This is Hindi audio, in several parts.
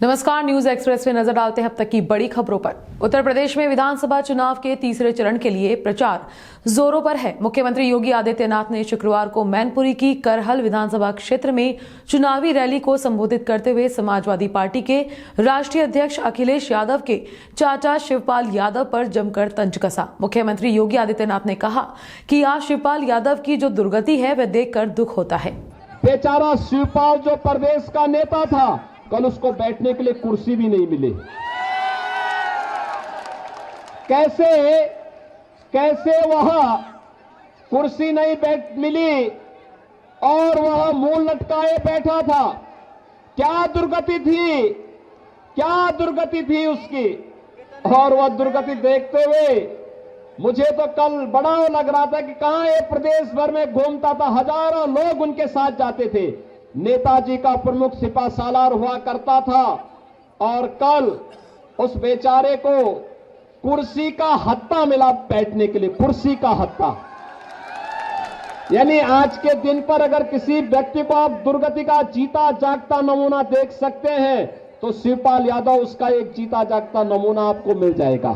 नमस्कार, न्यूज एक्सप्रेस में नजर डालते हैं अब तक की बड़ी खबरों पर। उत्तर प्रदेश में विधानसभा चुनाव के तीसरे चरण के लिए प्रचार जोरों पर है। मुख्यमंत्री योगी आदित्यनाथ ने शुक्रवार को मैनपुरी की करहल विधानसभा क्षेत्र में चुनावी रैली को संबोधित करते हुए समाजवादी पार्टी के राष्ट्रीय अध्यक्ष अखिलेश यादव के चाचा शिवपाल यादव पर जमकर तंज कसा। मुख्यमंत्री योगी आदित्यनाथ ने कहा कि आज शिवपाल यादव की जो दुर्गति है वह देखकर दुख होता है। बेचारा शिवपाल जो प्रदेश का नेता था, कल उसको बैठने के लिए कुर्सी भी नहीं मिली। कैसे वहां कुर्सी नहीं मिली और वह मुंह लटकाए बैठा था। क्या दुर्गति थी उसकी। और वह दुर्गति देखते हुए मुझे तो कल बड़ा लग रहा था कि कहां ये प्रदेश भर में घूमता था, हजारों लोग उनके साथ जाते थे। नेताजी का प्रमुख सिपा सालार हुआ करता था और कल उस बेचारे को कुर्सी का हत्ता मिला बैठने के लिए, कुर्सी का हत्ता। यानी आज के दिन पर अगर किसी व्यक्ति को आप दुर्गति का जीता जागता नमूना देख सकते हैं तो शिवपाल यादव उसका एक जीता जागता नमूना आपको मिल जाएगा।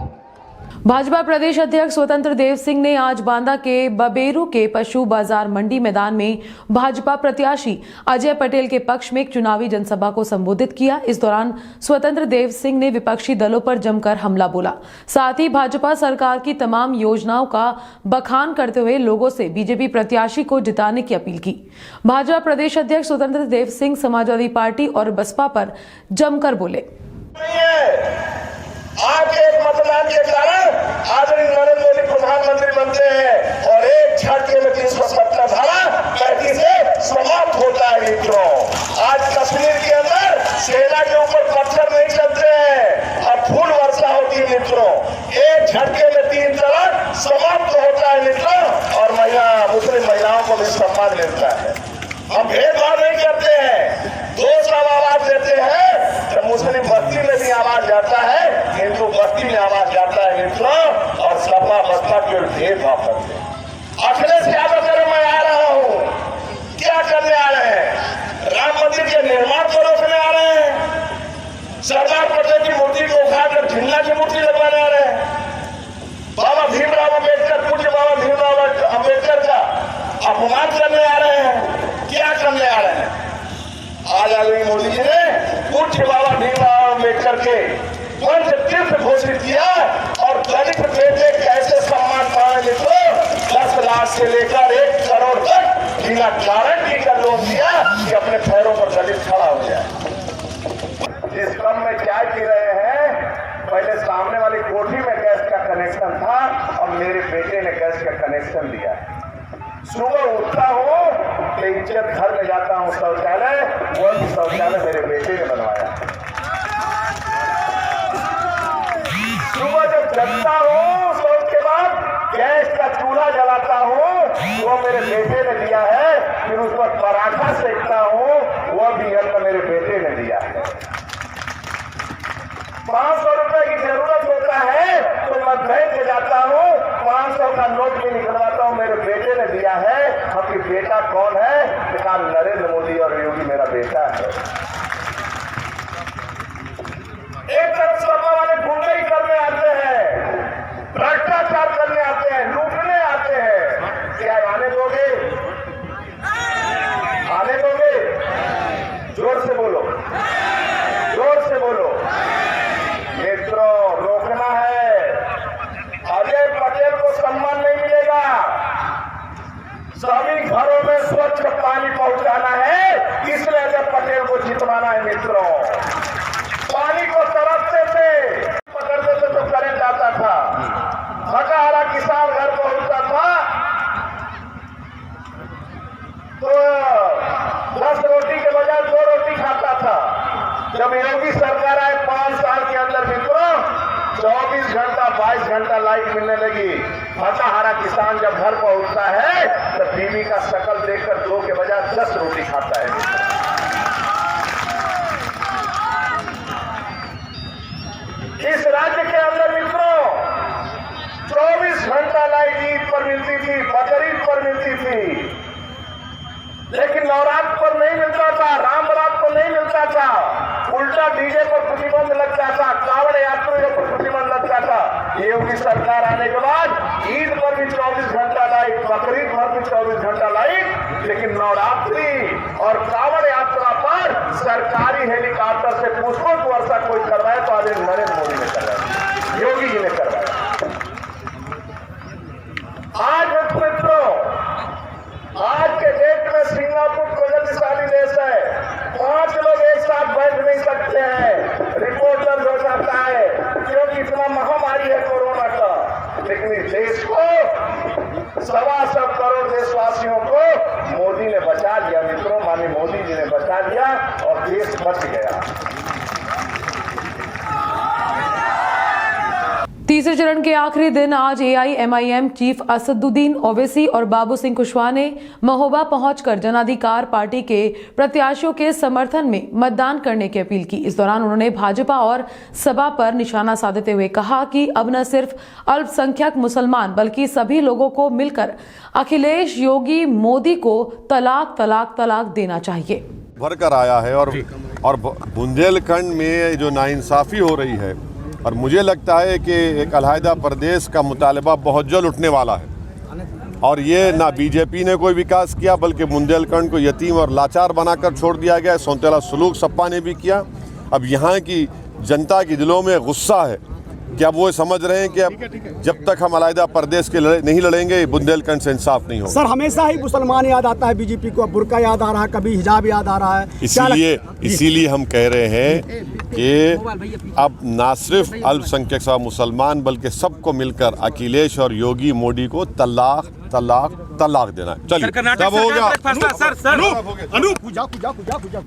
भाजपा प्रदेश अध्यक्ष स्वतंत्र देव सिंह ने आज बांदा के बबेरू के पशु बाजार मंडी मैदान में भाजपा प्रत्याशी अजय पटेल के पक्ष में एक चुनावी जनसभा को संबोधित किया। इस दौरान स्वतंत्र देव सिंह ने विपक्षी दलों पर जमकर हमला बोला। साथ ही भाजपा सरकार की तमाम योजनाओं का बखान करते हुए लोगों से बीजेपी प्रत्याशी को जिताने की अपील की। भाजपा प्रदेश अध्यक्ष स्वतंत्र देव सिंह समाजवादी पार्टी और बसपा पर जमकर बोले। आज एक मतदान के कारण आदरणीय नरेंद्र मोदी प्रधानमंत्री बनते हैं और एक झटके में 370 धारा 35 से समाप्त होता है। मित्रों, आज कश्मीर के अंदर सेना के ऊपर पत्थर नहीं चलते हैं, अब फूल वर्षा होती है। मित्रों, एक झटके में 3 तलाक समाप्त होता है। मित्रों, और मुस्लिम महिलाओं को भी सम्मान मिलता है। हम भेदभाव नहीं करते हैं, 2 सब आवाज देते हैं। जब मुस्लिम बस्ती में भी आवाज जाता है, हिंदू बस्ती में आवाज जाता है। मित्रों, और सपा बसपा के भेदभाव करते हैं। अखिलेश यादव कह मैं आ रहा हूं, क्या करने आ रहे हैं? राम मंदिर के निर्माण को रोकने आ रहे हैं। सरदार पटेल की मूर्ति को उखाड़कर झिल्ला की मूर्ति लगवाने आ रहे हैं। बाबा भीमराव अम्बेडकर, पूज्य बाबा भीमराव अम्बेडकर का अपमान करने आ रहे हैं। क्या करने आ रहे हैं? आज आदरणीय मोदी जी ने पूज्य बाबा भीमराव अम्बेडकर के पंच तीर्थ घोषित किया और दलित बेटे कैसे सम्मान पाए। मित्रों, 10 लाख से लेकर 1 करोड़ तक बिना गारंटी का लोन दिया कि अपने पैरों पर दलित खड़ा हो जाए। जिस कम में चाय पी रहे हैं, पहले सामने वाली कोठी में गैस का कनेक्शन था और मेरे बेटे ने गैस का कनेक्शन दिया है। सुबह उठता हूँ तो इज्जत घर में जाता हूँ शौचालय, वह शौचालय मेरे बेटे ने बनवाया। सुबह जब जगता हूँ तो उसके बाद गैस का चूल्हा जलाता हूँ, वो मेरे बेटे ने दिया है। फिर उस पर पराठा सेकता हूँ, वह भी यंत्र मेरे बेटे ने दिया है। 500 रुपए की जरूरत होता है तो मैं बैंक में जाता हूँ, 500 का नोट भी निकलवाता हूँ, मेरे बेटे ने दिया है। आपकी बेटा कौन है? कहा नरेंद्र मोदी और योगी मेरा बेटा है। एक तरफ सपा वाले गुंडे ही करने आते हैं, भ्रष्टाचार करने आते हैं, लूटने आते हैं। क्या आने दोगे? आने दोगे? जोर से बोलो, जोर से बोलो। मित्रों, रोकना है। अजय पटेल को सम्मान नहीं मिलेगा। सभी घरों में स्वच्छ पानी पहुंचाना है, इसलिए अजय पटेल को जितवाना है। मित्रों, पानी को तरफते थे, पकड़ते थे तो करंट आता था। थका किसान घर पहुंचता था तो 10 रोटी के बजाय 2 रोटी खाता था। जब योगी सरकार आए 5 साल के अंदर मित्रों 24 घंटा 22 घंटा लाइट मिलने लगी। थका किसान जब घर पहुंचता है तो बीवी का शकल देखकर 2 के बजाय 10 रोटी खाता है। इस राज्य के अंदर मित्रों 24 घंटा लाइट ईद पर मिलती थी, बकरीद पर मिलती थी, लेकिन नवरात्र पर नहीं मिलता था, राम रात पर को नहीं मिलता था, उल्टा डीजे पर प्रतिबंध लगता था, कांवड़ यात्रियों पर प्रतिबंध लगता था। योगी सरकार आने के बाद ईद पर भी 24 घंटा लाइट, बकरीद पर भी 24 घंटा लाइट, लेकिन नवरात्रि और कांवड़ यात्रा पर सरकारी हेलीकॉप्टर से पुष्पों वर्षा कोई करवाए तो आज नरेंद्र मोदी ने करवाया, योगी जी ने करवाया। आज मित्रों, आज के डेट में सिंगापुर प्रगतिशाली देश है, 5 लोग एक साथ बैठ नहीं सकते हैं, रिपोर्टर हो जाता है, क्योंकि इतना महामारी है कोरोना का। लेकिन इस देश को 1.25 करोड़ देशवासियों को मोदी ने बचा लिया मित्रों, माननीय मोदी जी ने बचा लिया और देश बच गया। तीसरे चरण के आखिरी दिन आज AIMIM चीफ असदुद्दीन ओवैसी और बाबू सिंह कुशवाहा ने महोबा पहुंचकर जनाधिकार पार्टी के प्रत्याशियों के समर्थन में मतदान करने की अपील की। इस दौरान उन्होंने भाजपा और सपा पर निशाना साधते हुए कहा कि अब न सिर्फ अल्पसंख्यक मुसलमान बल्कि सभी लोगों को मिलकर अखिलेश योगी मोदी को तलाक तलाक तलाक देना चाहिए। भर कर आया है और बुंदेलखंड में जो नाइंसाफी हो रही है, और मुझे लगता है कि एक अलहदा प्रदेश का मुतालबा बहुत जल्द उठने वाला है। और ये ना बीजेपी ने कोई विकास किया बल्कि बुंदेलखंड को यतीम और लाचार बनाकर छोड़ दिया गया। सौतेला सलूक सपा ने भी किया। अब यहाँ की जनता के दिलों में गुस्सा है कि अब वो समझ रहे हैं कि अब जब तक हम अलहदा प्रदेश के नहीं लड़ेंगे बुंदेलखंड से इंसाफ नहीं होगा। सर, हमेशा ही मुसलमान याद आता है बीजेपी को, अब बुर्का याद आ रहा है, कभी हिजाब याद आ रहा है। इसीलिए हम कह रहे हैं कि अब ना सिर्फ अल्पसंख्यक सा मुसलमान बल्कि सबको मिलकर अखिलेश और योगी मोदी को तलाक तलाक तलाक देना है। चलिए तब हो गया।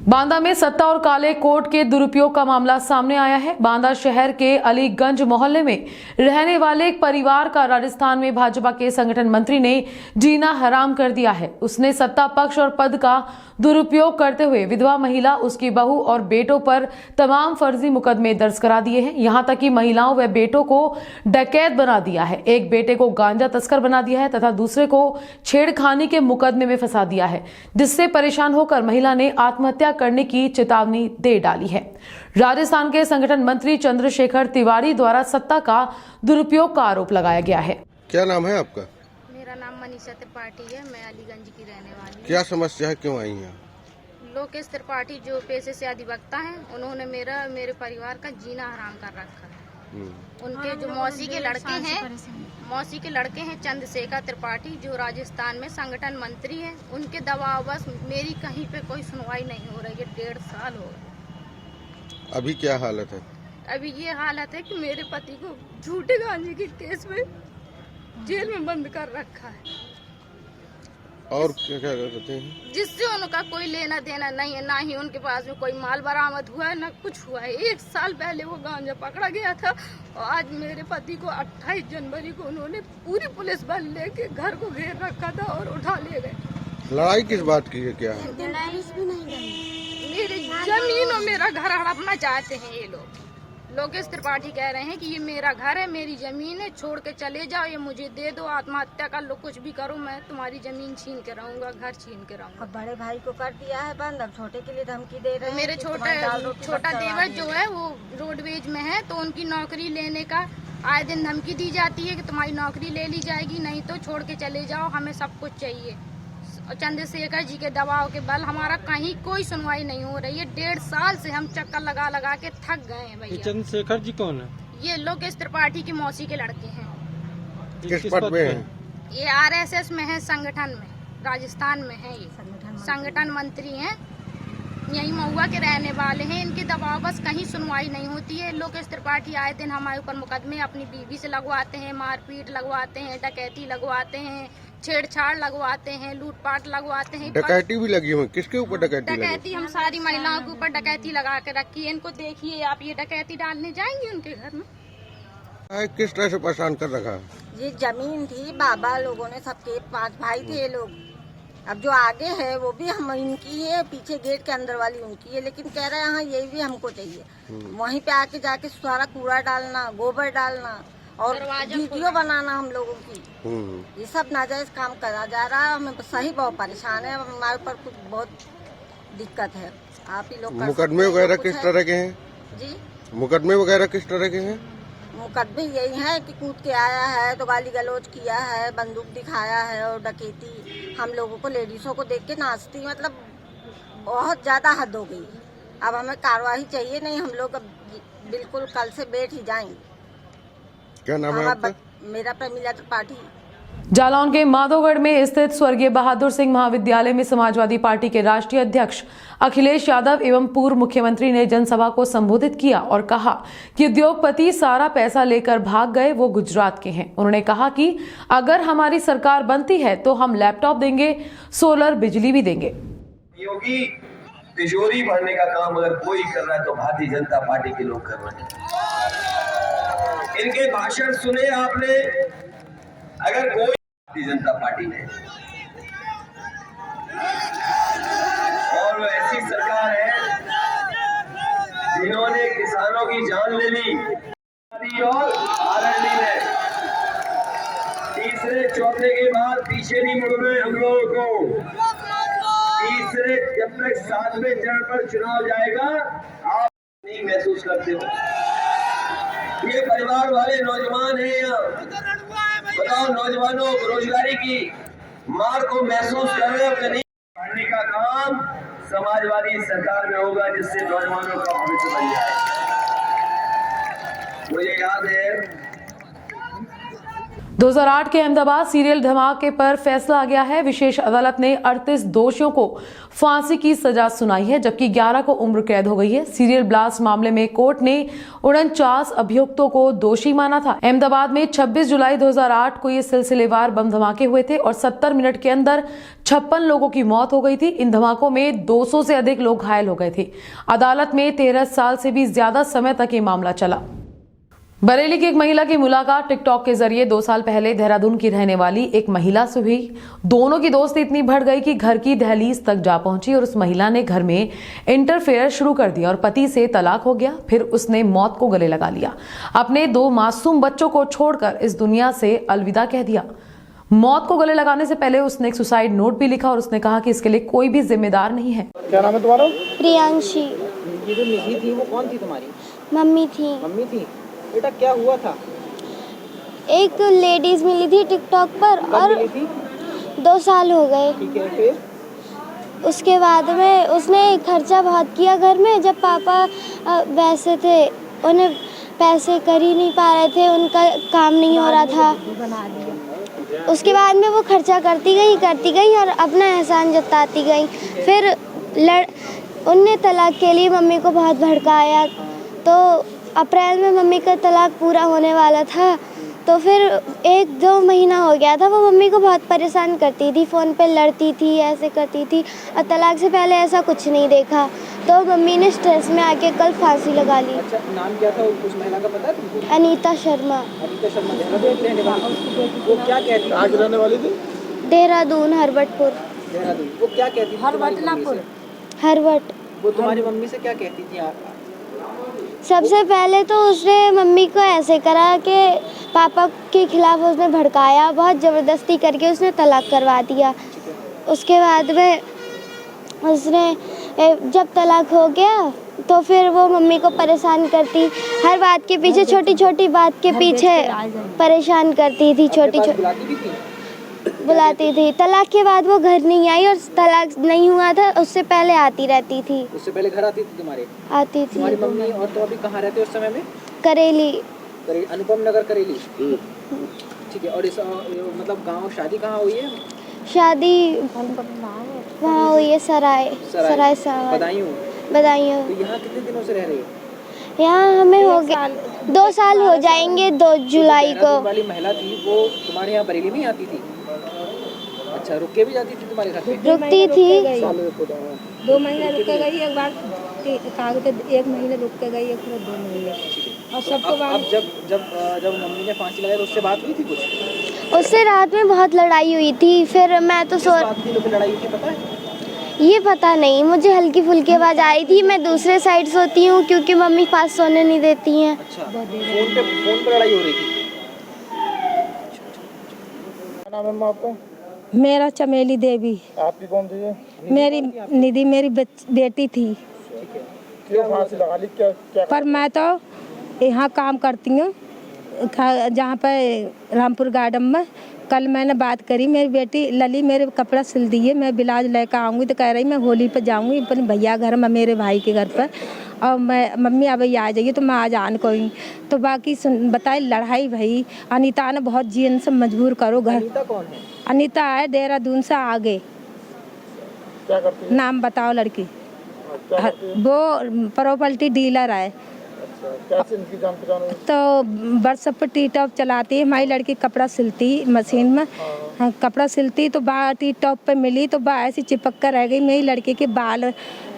बांदा में सत्ता और काले कोट के दुरुपयोग का मामला सामने आया है। बांदा शहर के अलीगंज मोहल्ले में रहने वाले एक परिवार का राजस्थान में भाजपा के संगठन मंत्री ने जीना हराम कर दिया है। उसने सत्ता पक्ष और पद का दुरुपयोग करते हुए विधवा महिला, उसकी बहू और बेटों पर तमाम फर्जी मुकदमे दर्ज करा दिए हैं। यहां तक कि महिलाओं व बेटों को डकैत बना दिया है। एक बेटे को गांजा तस्कर बना दिया है तथा दूसरे को छेड़खानी के मुकदमे में फंसा दिया है, जिससे परेशान होकर महिला ने आत्महत्या करने की चेतावनी दे डाली है। राजस्थान के संगठन मंत्री चंद्रशेखर तिवारी द्वारा सत्ता का दुरुपयोग का आरोप लगाया गया है। क्या नाम है आपका? मेरा नाम मनीषा त्रिपाठी है, मैं अलीगंज की रहने वाली हूँ। क्या समस्या है, क्यों आई हैं? लोकेश त्रिपाठी जो पेशे से अधिवक्ता हैं, उन्होंने मेरे परिवार का जीना हराम कर रखा है। उनके जो मौसी के लड़के हैं चंद्रशेखर त्रिपाठी, जो राजस्थान में संगठन मंत्री हैं, उनके दबाव बस मेरी कहीं पे कोई सुनवाई नहीं हो रही है। 1.5 साल हो गए। अभी क्या हालत है? अभी ये हालत है कि मेरे पति को झूठे गांजे के केस में जेल में बंद कर रखा है। और क्या क्या करते हैं? जिससे उनका कोई लेना देना नहीं है, ना ही उनके पास में कोई माल बरामद हुआ है, ना कुछ हुआ है। 1 साल पहले वो गांजा पकड़ा गया था और आज मेरे पति को 28 जनवरी को उन्होंने पूरी पुलिस बल लेके घर को घेर रखा था और उठा ले गए। लड़ाई किस बात की है, क्या है? मेरी जमीन और मेरा घर हड़पना चाहते हैं ये लोग। लोकेश त्रिपाठी कह रहे हैं कि ये मेरा घर है, मेरी जमीन है, छोड़ के चले जाओ, ये मुझे दे दो, आत्महत्या कर लो, कुछ भी करो, मैं तुम्हारी जमीन छीन के रहूंगा, घर छीन के रहूंगा। अब बड़े भाई को कर दिया है बंद, अब छोटे के लिए धमकी दे रहे हैं। मेरे छोटा देवर जो है वो रोडवेज में है, तो उनकी नौकरी लेने का आए दिन धमकी दी जाती है कि तुम्हारी नौकरी ले ली जाएगी, नहीं तो छोड़ के चले जाओ, हमें सब कुछ चाहिए। चंद्रशेखर जी के दबाव के बल हमारा कहीं कोई सुनवाई नहीं हो रही है। 1.5 साल से हम चक्कर लगा लगा के थक गए हैं भैया। चंद्रशेखर जी कौन है? ये लोकेश त्रिपाठी की मौसी के लड़के हैं। किस पद में है? ये RSS में है, संगठन में, राजस्थान में है। ये संगठन मंत्री हैं, यही महुआ के रहने वाले हैं। इनके दबाव बस कहीं सुनवाई नहीं होती है। लोकेश त्रिपाठी आए दिन हमारे ऊपर मुकदमे अपनी बीवी से लगवाते हैं, मारपीट लगवाते हैं, डकैती लगवाते हैं, छेड़छाड़ लगवाते हैं, लूटपाट लगवाते हैं। डकैती भी लगी हुई? किसके ऊपर डकैती लगी? डकैती हम सारी महिलाओं के ऊपर डकैती लगा के रखी है। इनको देखिए आप, ये डकैती डालने जाएंगे उनके घर में। किस तरह से परेशान कर रखा है? ये जमीन थी, बाबा लोगों ने, सबके 5 भाई थे ये लोग। अब जो आगे है वो भी हम इनकी है, पीछे गेट के अंदर वाली उनकी है, लेकिन कह रहे हैं हाँ ये भी हमको चाहिए। वहीं पे आके जाके सारा कूड़ा डालना, गोबर डालना और वीडियो बनाना हम लोगों की, ये सब नाजायज काम करा जा रहा है। हमें सही बहुत परेशान है, हमारे ऊपर कुछ बहुत दिक्कत है। आप ही लोग कर मुकदमे सकते हैं, वगैरह जो किस कुछ है। तरह के हैं? जी, मुकदमे वगैरह किस तरह के हैं? मुकदमे यही है कि कूद के आया है तो गाली गलौज किया है, बंदूक दिखाया है और डकैती, हम लोगों को लेडीजों को देख के नाचती, मतलब बहुत ज्यादा हद हो गई। अब हमें कार्रवाई चाहिए, नहीं हम लोग अब बिल्कुल कल से बैठ ही जाएंगे। क्या नाम है आपका? मेरा प्रमिला त्रिपाठी। जालौन के माधोगढ़ में स्थित स्वर्गीय बहादुर सिंह महाविद्यालय में समाजवादी पार्टी के राष्ट्रीय अध्यक्ष अखिलेश यादव एवं पूर्व मुख्यमंत्री ने जनसभा को संबोधित किया और कहा कि उद्योगपति सारा पैसा लेकर भाग गए, वो गुजरात के हैं। उन्होंने कहा कि अगर हमारी सरकार बनती है तो हम लैपटॉप देंगे, सोलर बिजली भी देंगे। योगी तिजोरी भरने का काम अगर कोई कर रहा है तो भारतीय जनता पार्टी के लोग कर रहे हैं। इनके भाषण सुने आपने? अगर कोई भारतीय जनता पार्टी ने, और वो ऐसी सरकार है जिन्होंने किसानों की जान ले ली और आरएलडी में तीसरे चौथे के बाद पीछे नहीं मुड़ रहे हम लोगों को। तीसरे जब तक 7वें चरण पर चुनाव जाएगा आप नहीं महसूस करते हो। ये परिवार वाले नौजवान हैं यहाँ, बताओ नौजवानों रोजगारी की मार को महसूस कर रहे हो कि नहीं? पढ़ने का काम समाजवादी सरकार में होगा जिससे नौजवानों का भविष्य बन जाए। मुझे याद है 2008 के अहमदाबाद सीरियल धमाके पर फैसला आ गया है। विशेष अदालत ने 38 दोषियों को फांसी की सजा सुनाई है, जबकि 11 को उम्र कैद हो गई है। सीरियल ब्लास्ट मामले में कोर्ट ने 49 अभियुक्तों को दोषी माना था। अहमदाबाद में 26 जुलाई 2008 को ये सिलसिलेवार बम धमाके हुए थे और 70 मिनट के अंदर 56 लोगों की मौत हो गई थी। इन धमाकों में 200 से अधिक लोग घायल हो गए थे। अदालत में 13 साल से भी ज्यादा समय तक ये मामला चला। बरेली की एक महिला की मुलाकात टिकटॉक के जरिए 2 साल पहले देहरादून की रहने वाली एक महिला से हुई। दोनों की दोस्ती इतनी बढ़ गई कि घर की दहलीज तक जा पहुंची और उस महिला ने घर में इंटरफेयर शुरू कर दिया और पति से तलाक हो गया। फिर उसने मौत को गले लगा लिया। अपने 2 मासूम बच्चों को छोड़कर इस दुनिया से अलविदा कह दिया। मौत को गले लगाने से पहले उसने एक सुसाइड नोट भी लिखा और उसने कहा कि इसके लिए कोई भी जिम्मेदार नहीं है। क्या नाम है तुम्हारा? प्रियांशी। ये जो निधि थी वो कौन थी तुम्हारी? मम्मी थी। मम्मी थी। बेटा क्या हुआ था? एक लेडीज मिली थी टिकटॉक पर और 2 साल हो गए। ठीक है, फिर उसके बाद में उसने खर्चा बहुत किया घर में। जब पापा वैसे थे, उन्हें पैसे कर ही नहीं पा रहे थे, उनका काम नहीं हो रहा था। उसके बाद में वो खर्चा करती गई और अपना एहसान जताती गई। फिर उनने तलाक के लिए मम्मी को बहुत भड़काया। तो अप्रैल में मम्मी का तलाक पूरा होने वाला था, तो फिर 1-2 महीना हो गया था। वो मम्मी को बहुत परेशान करती थी, फ़ोन पे लड़ती थी, ऐसे करती थी और तलाक से पहले ऐसा कुछ नहीं देखा। तो मम्मी ने स्ट्रेस में आके कल फांसी लगा ली। अच्छा, नाम क्या था उस महिला का पता है तुमको? अनीता शर्मा। अनीता शर्मा देहरादून रहने वाली। वो क्या कहती थी? आज रहने वाली थी? देहरादून, हरवटपुर। देहरादून। वो क्या कहती थी? हरवट। वो तुम्हारी मम्मी से क्या कहती थी? सबसे पहले तो उसने मम्मी को ऐसे करा कि पापा के खिलाफ उसने भड़काया, बहुत ज़बरदस्ती करके उसने तलाक करवा दिया। उसके बाद में उसने जब तलाक हो गया तो फिर वो मम्मी को परेशान करती, हर बात के पीछे, छोटी छोटी बात के पीछे परेशान करती थी, बुलाती थी। तलाक के बाद वो घर नहीं आई और तलाक नहीं हुआ था उससे पहले आती रहती थी। उससे पहले घर आती थी तुम्हारे? आती थी। तुम्हारी मम्मी और तो अभी कहाँ रहते उस समय में? करेली। अनुपम नगर, करेली। ठीक है। और इस मतलब गांव शादी कहाँ हुई है? शादी वहाँ हुई है सराय सावर। बदायूं। तो यहाँ कितने दिनों से रह रही हो? यहाँ हमें हो गया 2 साल हो जाएंगे 2 जुलाई को। वाली महिला थी वो तुम्हारे यहाँ बरेली में आती थी? अच्छा, रुक के भी जाती थी तुम्हारे घर? रुकती थी। 2 महीने रुक के गई, एक बार 1 महीने रुक के गई, एक बार 2 महीने। और सबको अब जब मम्मी ने फांसी लगाई तो उससे बात हुई थी कुछ? उससे रात में बहुत लड़ाई हुई थी। फिर मैं तो लड़ाई हुई थी पता है? ये पता नहीं, मुझे हल्की फुल्की आवाज़ आई थी। मैं दूसरे साइड सोती हूँ क्योंकि मम्मी पास सोने नहीं देती हैं। अच्छा, फोन पे लड़ाई हो रही थी। क्या नाम है आपका? मेरा चमेली देवी। आपकी कौन थी ये? मेरी निधि मेरी बेटी थी। क्यों फांसी लगा ली? क्या पर मैं तो यहाँ काम करती हूँ जहाँ पर रामपुर गार्डन में। कल मैंने बात करी, मेरी बेटी लली मेरे कपड़ा सिल दिए, मैं ब्लाउज लेकर आऊँगी तो कह रही मैं होली पे जाऊँगी अपने भैया घर में, मेरे भाई के घर पर, और मैं मम्मी अब आ जाइए तो मैं आज आन कोई। तो बाकी बताए लड़ाई भाई अनीता ने बहुत जीवन से मजबूर करो घर। अनीता कौन है? अनीता है देहरादून से आगे। क्या करती है? नाम बताओ लड़की। वो प्रॉपर्टी डीलर है। कैसे इनकी जान पहचान हुई? तो व्हाट्सएप पर टी टॉप चलाती है। हमारी लड़की कपड़ा सिलती मशीन में, हाँ, कपड़ा सिलती तो बा टी टॉप पे मिली तो बा ऐसी चिपक कर रह गई। मेरी लड़की के बाल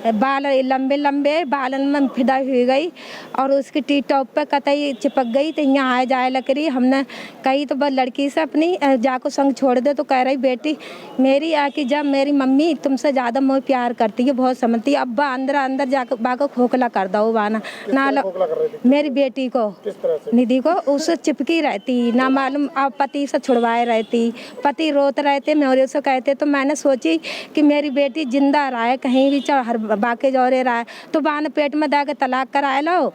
लंबे लंबे बालन में फिदा हुई गई और उसकी टी टॉप पे कतई चिपक गई। तो यहाँ आए जाए लकड़ी हमने कही तो बस लड़की से अपनी जाको संग छोड़ दे। तो कह रही बेटी मेरी आके जब मेरी मम्मी तुमसे ज़्यादा मोह प्यार करती है, बहुत समझती है, अब अंदर अंदर जाकर बाको खोखला कर दो बाना ना मेरी बेटी को निधि को उससे चिपकी रहती ना मालूम। अब पति से छुड़वाए रहती, पति रोते रहते मेरे से कहते। तो मैंने सोची कि मेरी बेटी जिंदा रहे कहीं भी हर बाके जोरे रहा है तो बान पेट में दाके तलाक कराए लो।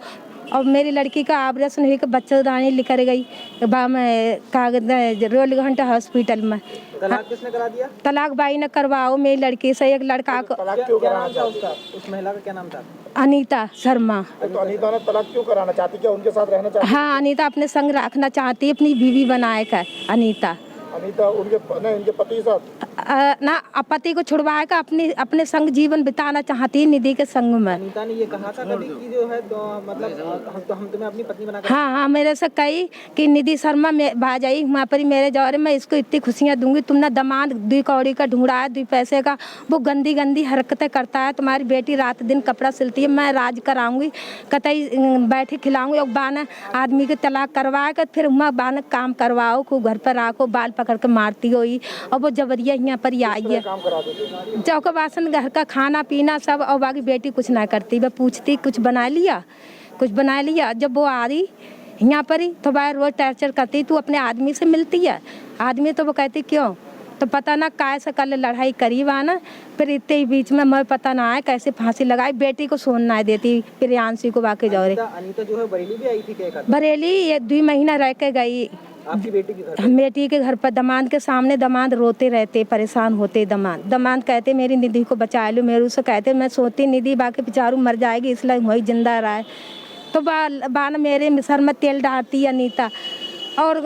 और मेरी लड़की का ऑपरेशन हुई कि बच्चेदानी लिकर गई बा में कागज रोल घंटा हॉस्पिटल में। तलाक किसने करा दिया? तलाक बाई ने करवाओ मेरी लड़की से। एक लड़का को क्या नाम था उसका? उस महिला का क्या नाम था? अनीता शर्मा। तो अनीता ने तलाक क्यों कराना चाहती? क्या उनके साथ रहना चाहती? हाँ अनीता अपने संग रखना चाहती, अपनी बीवी बनाए कर अनीता। अनीता इनके पति के साथ ना पति को छुड़वाए का अपने संग जीवन बिताना चाहती है निधि के संग में। अनीता ने ये कहा था कभी कि जो है तो मतलब हम तुम्हें अपनी पत्नी बनाकर। हाँ मेरे से कही कि निधि शर्मा में भाजाई वहाँ पर मेरे जौरे में इसको इतनी खुशियाँ दूंगी। तुमने दमाद 2 कौड़ी का ढूंढा है 2 पैसे का, वो गंदी गंदी हरकतें करता है। तुम्हारी बेटी रात दिन कपड़ा सिलती है, मैं राज कराऊंगी कतई बैठी खिलाऊंगी और बाना आदमी के तलाक करवा कर फिर वहाँ बाना काम करवाओ को घर पर आको बाल पकड़ के मारती हुई। और वो जबरिया यहाँ पर आई है चौका बासन घर का खाना पीना सब। और बाकी बेटी कुछ ना करती, वह पूछती कुछ बना लिया। जब वो आ रही यहाँ पर ही तो वह रोज टॉर्चर करती, तू अपने आदमी से मिलती है? आदमी तो वो कहती क्यों? तो पता ना काय से कल लड़ाई करी वहाँ ना, फिर इतने ही बीच में मैं पता ना आए कैसे फांसी लगाई। बेटी को सोन ना देती फिर यांसी को बाकी जाओ। अनीता जो है बरेली भी आई थी? बरेली ये 2 महीना रह के गई आपकी बेटी के घर? बेटी के घर पर दामाद के सामने दामाद रोते रहते, परेशान होते। दामाद कहते मेरी निधि को बचा लो, मेरे से कहते मैं सोती निधि बाकी बेचारू मर जाएगी इसलिए वही जिंदा रहा है। तो बान मेरे सर में तेल डालती अनीता और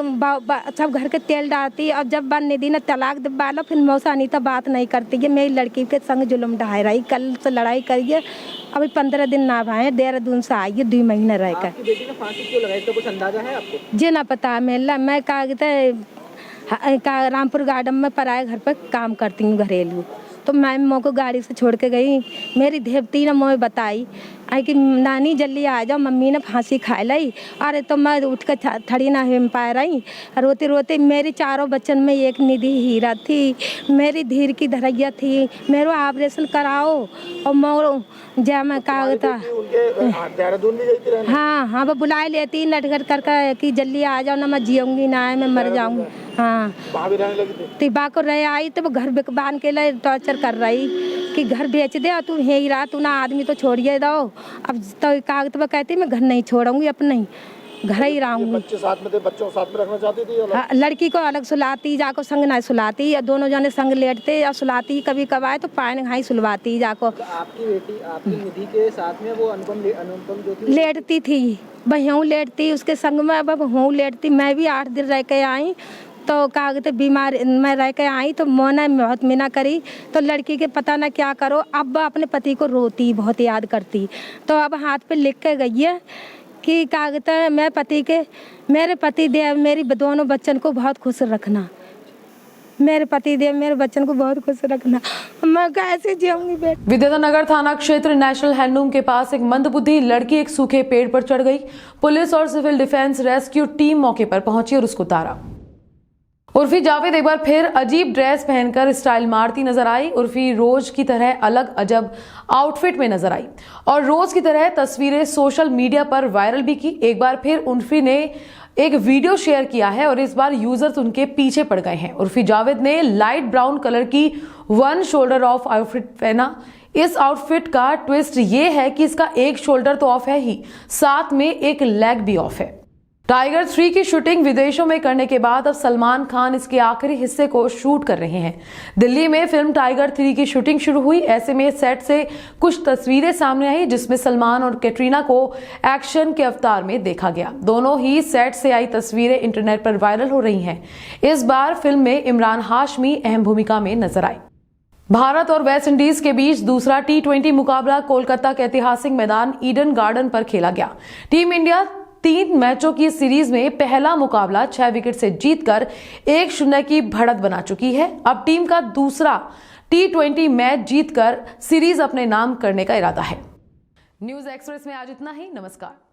सब घर के तेल डालती। और जब बान निधि ने तलाक दिलवा फिर मौसा अनीता बात नहीं करती है। मेरी लड़की के संग जुल्म ढाई रही, कल से लड़ाई करिए अभी 15 दिन ना भाए, देहरादून से आई है 2 महीने रह कर। आपकी बेटी ने फांसी क्यों लगाई? इसका कुछ अंदाजा है आपको? जी ना पता मैं रामपुर गार्डन में पराए घर पर काम करती हूँ घरेलू। तो मैं मों को गाड़ी से छोड़ के गई, मेरी देवती ने मोह बताई आई कि नानी जल्दी आ जाओ मम्मी ने फांसी खाए लाई। अरे तो मैं उठ कर थड़ी ना हिम पा रही, रोते रोते। मेरे 4 बच्चन में एक निधि हीरा थी, मेरी धीर की धरैया थी, मेरा ऑपरेशन कराओ। और मोर जय मैं कहा था हाँ वो बुलाए लेती नटखट कर कि जल्दी आ जाओ ना मैं जीऊँगी ना मैं मर जाऊँगी। हाँ तिबा को रह आई तो वो घर बांध के लिए टॉर्चर कर रही कि घर बेच दे और तू यहीं रहा, तू ना आदमी तो छोड़िए दो। अब तो कागज पर कहती मैं घर नहीं छोड़ूंगी, अपने ही घर ही रहूंगी। बच्चे साथ में थे, बच्चों को साथ में रखना चाहती थी? हाँ, लड़की को अलग सुलाती, जाको संग ना सुलाती, दोनों जने संग लेटते या सुलाती, कभी कभार तो पानी घाई सुलवाती जाको। तो आपकी बेटी आपकी निधि के साथ में वो अनुपम जो थी लेटती थी, बहू लेटती उसके संग में, अब हूँ लेटती। मैं भी 8 दिन रह के आई तो कागज बीमार मैं रह के आई तो मोना बहुत मिना करी। तो लड़की के पता ना क्या करो, अब अपने पति को रोती बहुत याद करती। तो अब हाथ पे लिख के गई है कि कागज मैं मेरे पति देव मेरी दोनों बच्चन को बहुत खुश रखना, मेरे पति देव मेरे बच्चन को बहुत खुश रखना, मैं कैसे जीऊंगी बेटा। विद्याधर थाना क्षेत्र नेशनल हैंडलूम के पास एक मंदबुद्धि लड़की एक सूखे पेड़ पर चढ़ गई। पुलिस और सिविल डिफेंस रेस्क्यू टीम मौके पर पहुंची और उसको उतारा। उर्फी जावेद एक बार फिर अजीब ड्रेस पहनकर स्टाइल मारती नजर आई। उर्फी रोज की तरह अलग अजब आउटफिट में नजर आई और रोज की तरह तस्वीरें सोशल मीडिया पर वायरल भी की। एक बार फिर उर्फी ने एक वीडियो शेयर किया है और इस बार यूजर्स उनके पीछे पड़ गए हैं। उर्फी जावेद ने लाइट ब्राउन कलर की वन शोल्डर ऑफ आउटफिट पहना। इस आउटफिट का ट्विस्ट ये है कि इसका एक शोल्डर तो ऑफ है ही, साथ में एक लेग भी ऑफ है। टाइगर 3 की शूटिंग विदेशों में करने के बाद अब सलमान खान इसके आखिरी हिस्से को शूट कर रहे हैं। दिल्ली में फिल्म टाइगर 3 की शूटिंग शुरू हुई। ऐसे में सेट से कुछ तस्वीरें सामने आई जिसमें सलमान और कैटरीना को एक्शन के अवतार में देखा गया। दोनों ही सेट से आई तस्वीरें इंटरनेट पर वायरल हो रही हैं। इस बार फिल्म में इमरान हाशमी अहम भूमिका में नजर आए। भारत और वेस्ट इंडीज के बीच दूसरा T20 मुकाबला कोलकाता के ऐतिहासिक मैदान ईडन गार्डन पर खेला गया। टीम इंडिया 3 मैचों की सीरीज में पहला मुकाबला 6 विकेट से जीतकर 1-0 की बढ़त बना चुकी है। अब टीम का दूसरा T20 मैच जीतकर सीरीज अपने नाम करने का इरादा है। न्यूज़ एक्सप्रेस में आज इतना ही। नमस्कार।